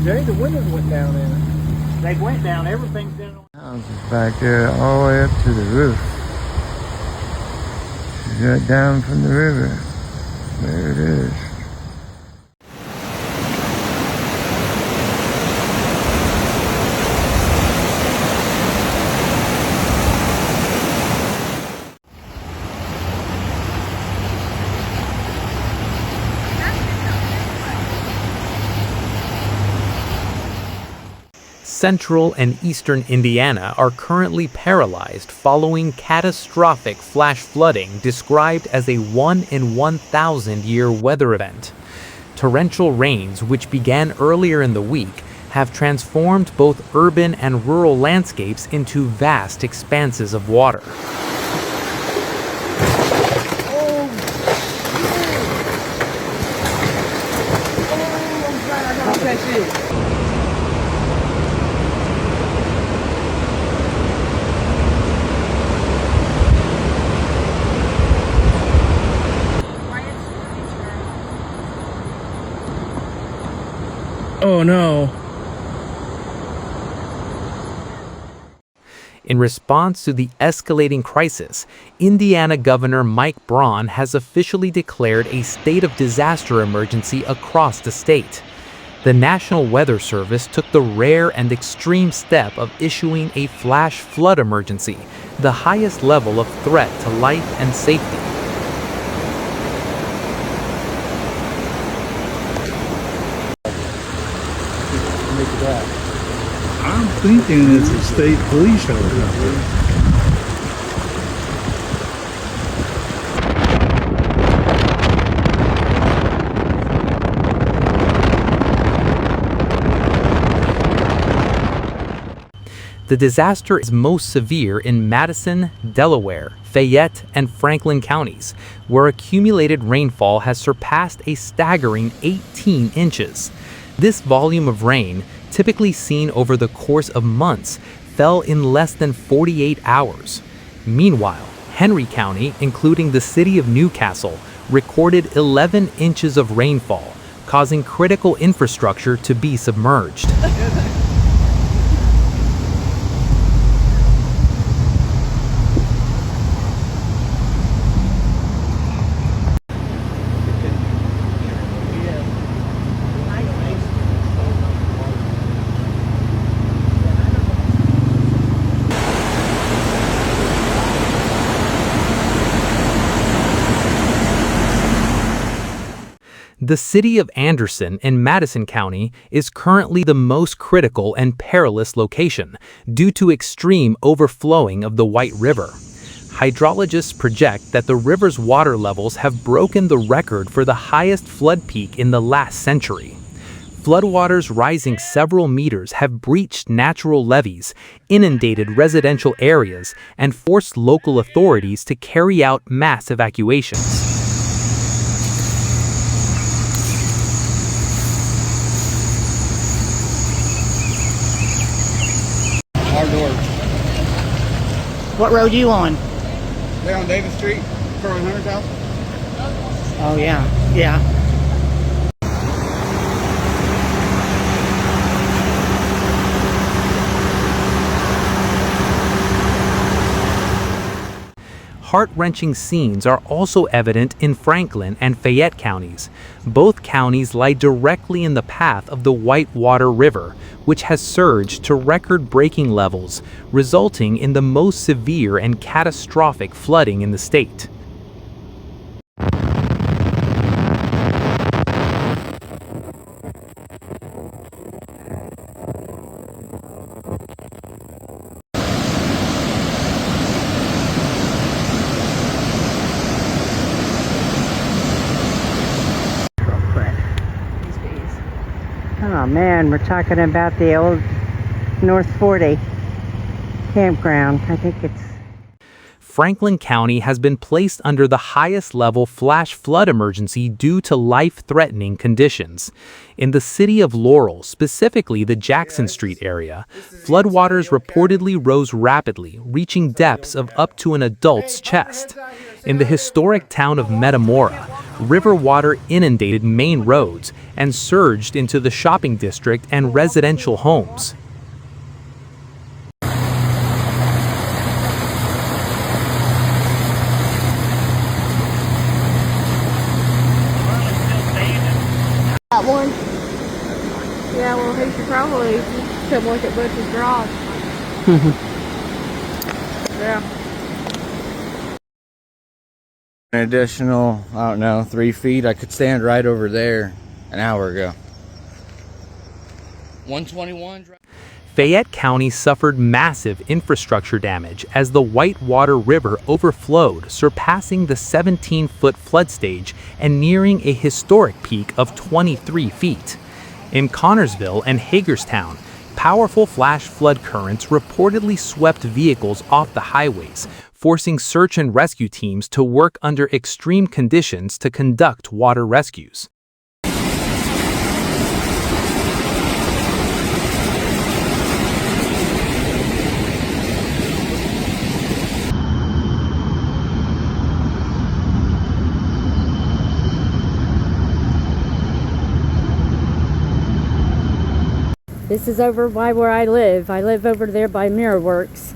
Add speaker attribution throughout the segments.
Speaker 1: Jay, the windows went down in it. They went down, everything's down.
Speaker 2: Houses back there all the way up to the roof. She's right down from the river. There it is.
Speaker 3: Central and eastern Indiana are currently paralyzed following catastrophic flash flooding described as a 1 in 1,000 year weather event. Torrential rains, which began earlier in the week, have transformed both urban and rural landscapes into vast expanses of water.
Speaker 1: Oh no.
Speaker 3: In response to the escalating crisis, Indiana Governor Mike Braun has officially declared a state of disaster emergency across the state. The National Weather Service took the rare and extreme step of issuing a flash flood emergency, the highest level of threat to life and safety.
Speaker 4: I'm thinking it's a state police helicopter.
Speaker 3: The disaster is most severe in Madison, Delaware, Fayette, and Franklin counties, where accumulated rainfall has surpassed a staggering 18 inches. This volume of rain, typically seen over the course of months, fell in less than 48 hours. Meanwhile, Henry County, including the city of Newcastle, recorded 11 inches of rainfall, causing critical infrastructure to be submerged. The city of Anderson in Madison County is currently the most critical and perilous location due to extreme overflowing of the White River. Hydrologists project that the river's water levels have broken the record for the highest flood peak in the last century. Floodwaters rising several meters have breached natural levees, inundated residential areas, and forced local authorities to carry out mass evacuations.
Speaker 5: What road you on?
Speaker 1: They're on Davis Street, Furman Hunter's house.
Speaker 5: Oh yeah, yeah.
Speaker 3: Heart-wrenching scenes are also evident in Franklin and Fayette counties. Both counties lie directly in the path of the Whitewater River, which has surged to record-breaking levels, resulting in the most severe and catastrophic flooding in the state.
Speaker 5: Oh man, we're talking about the old North 40 campground. I think it's...
Speaker 3: Franklin County has been placed under the highest level flash flood emergency due to life-threatening conditions. In the city of Laurel, specifically the Jackson Street area, floodwaters reportedly rose rapidly, reaching depths of up to an adult's chest. In the historic town of Metamora, river water inundated main roads and surged into the shopping district and residential homes.
Speaker 6: That one. Yeah, well, he should probably come look at Butch's garage. Yeah.
Speaker 7: An additional, I don't know, 3 feet. I could stand right over there an hour ago. 121.
Speaker 3: Fayette County suffered massive infrastructure damage as the Whitewater River overflowed, surpassing the 17-foot flood stage and nearing a historic peak of 23 feet. In Connersville and Hagerstown, powerful flash flood currents reportedly swept vehicles off the highways, forcing search and rescue teams to work under extreme conditions to conduct water rescues.
Speaker 8: This is over by where I live. I live over there by Mirror Works.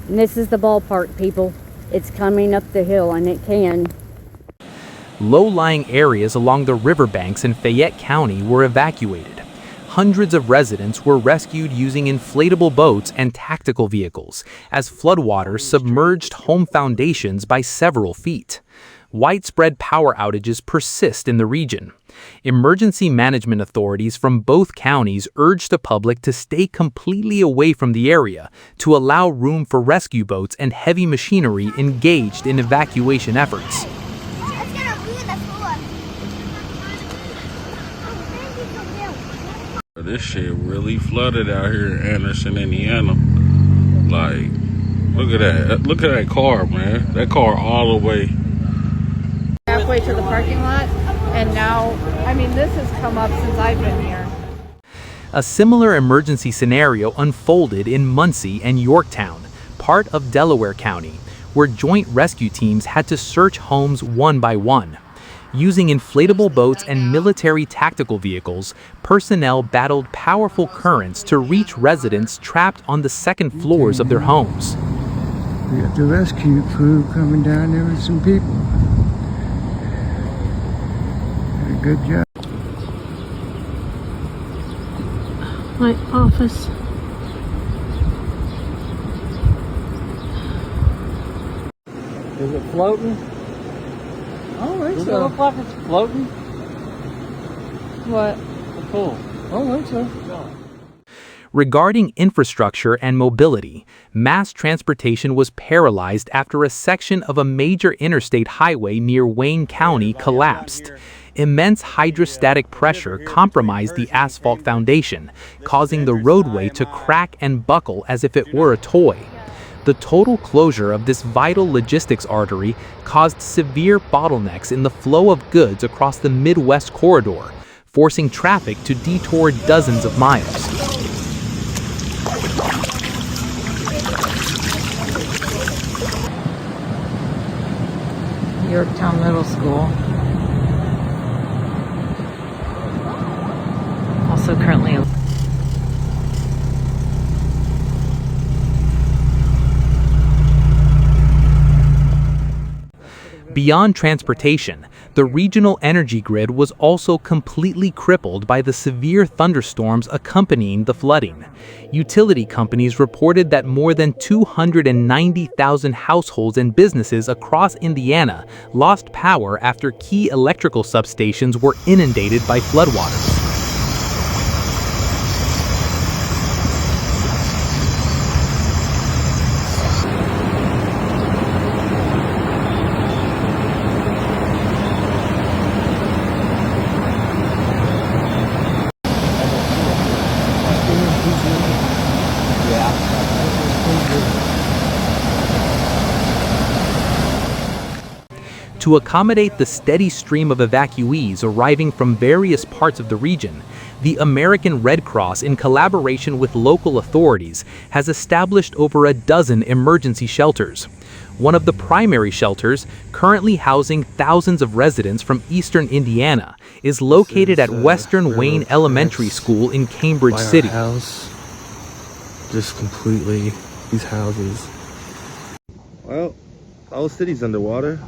Speaker 8: And this is the ballpark, people. It's coming up the hill, and it can.
Speaker 3: Low-lying areas along the riverbanks in Fayette County were evacuated. Hundreds of residents were rescued using inflatable boats and tactical vehicles as floodwaters submerged home foundations by several feet. Widespread power outages persist in the region. Emergency management authorities from both counties urged the public to stay completely away from the area to allow room for rescue boats and heavy machinery engaged in evacuation efforts.
Speaker 9: This shit really flooded out here in Anderson, Indiana. Like, look at that. Look at that car, man. That car all the way
Speaker 6: Halfway to the parking lot, and now, I mean, this has come up since I've been here.
Speaker 3: A similar emergency scenario unfolded in Muncie and Yorktown, part of Delaware County, where joint rescue teams had to search homes one by one. Using inflatable boats and military tactical vehicles, personnel battled powerful currents to reach residents trapped on the second floors of their homes.
Speaker 2: We got the rescue crew coming down there with some people. Did a good job.
Speaker 8: My office.
Speaker 1: Is it floating?
Speaker 6: I don't think
Speaker 1: Does it look like it's floating?
Speaker 6: What?
Speaker 1: The pool. I don't think so.
Speaker 3: Regarding infrastructure and mobility, mass transportation was paralyzed after a section of a major interstate highway near Wayne County collapsed. Immense hydrostatic pressure compromised the asphalt foundation, causing the roadway to crack and buckle as if it were a toy. The total closure of this vital logistics artery caused severe bottlenecks in the flow of goods across the Midwest corridor, forcing traffic to detour dozens of miles.
Speaker 10: Yorktown Middle School. Also currently
Speaker 3: Beyond transportation, the regional energy grid was also completely crippled by the severe thunderstorms accompanying the flooding. Utility companies reported that more than 290,000 households and businesses across Indiana lost power after key electrical substations were inundated by floodwaters. To accommodate the steady stream of evacuees arriving from various parts of the region, the American Red Cross, in collaboration with local authorities, has established over a dozen emergency shelters. one of the primary shelters currently housing thousands of residents from eastern Indiana, is located at Western Wayne Elementary School in Cambridge City.
Speaker 11: House, just completely, these houses. Well, the whole city's underwater.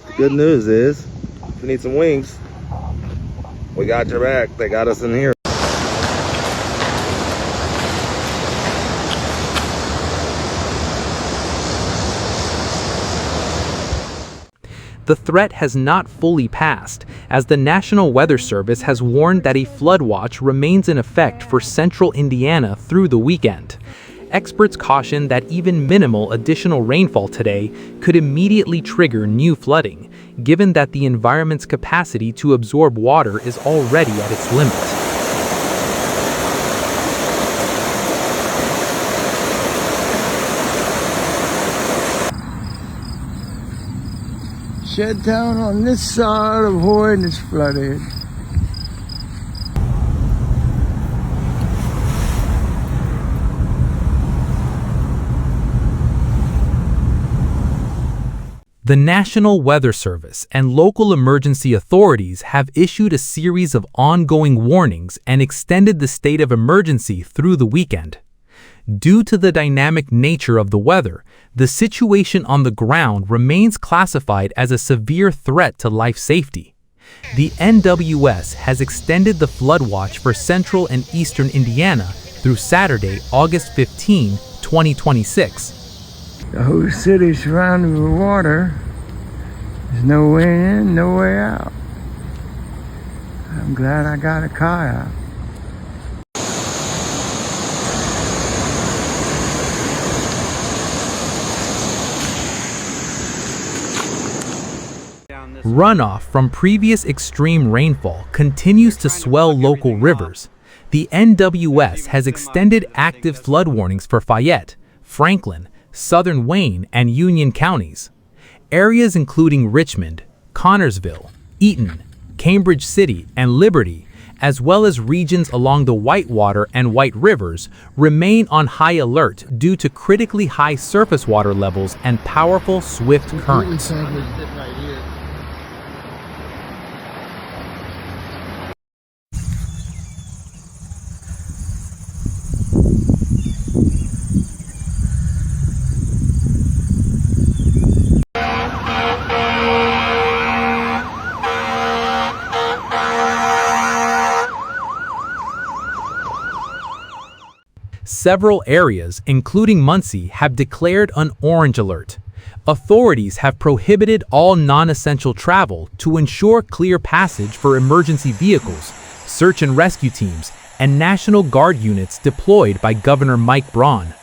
Speaker 11: The good news is, if you need some wings, we got your back. They got us in here.
Speaker 3: The threat has not fully passed, as the National Weather Service has warned that a flood watch remains in effect for central Indiana through the weekend. Experts caution that even minimal additional rainfall today could immediately trigger new flooding, given that the environment's capacity to absorb water is already at its limit.
Speaker 2: Shed town on this side of Hoyt is flooded.
Speaker 3: The National Weather Service and local emergency authorities have issued a series of ongoing warnings and extended the state of emergency through the weekend. Due to the dynamic nature of the weather, the situation on the ground remains classified as a severe threat to life safety. The NWS has extended the flood watch for central and eastern Indiana through Saturday, August 15, 2026.
Speaker 2: The whole city surrounded with water. There's no way in, no way out. I'm glad I got a kayak.
Speaker 3: Runoff from previous extreme rainfall continues to swell local rivers. The NWS has extended active flood warnings for Fayette, Franklin, Southern Wayne, and Union counties. Areas including Richmond, Connersville, Eaton, Cambridge City, and Liberty, as well as regions along the Whitewater and White Rivers, remain on high alert due to critically high surface water levels and powerful, swift currents. Several areas, including Muncie, have declared an orange alert. Authorities have prohibited all non-essential travel to ensure clear passage for emergency vehicles, search and rescue teams, and National Guard units deployed by Governor Mike Braun.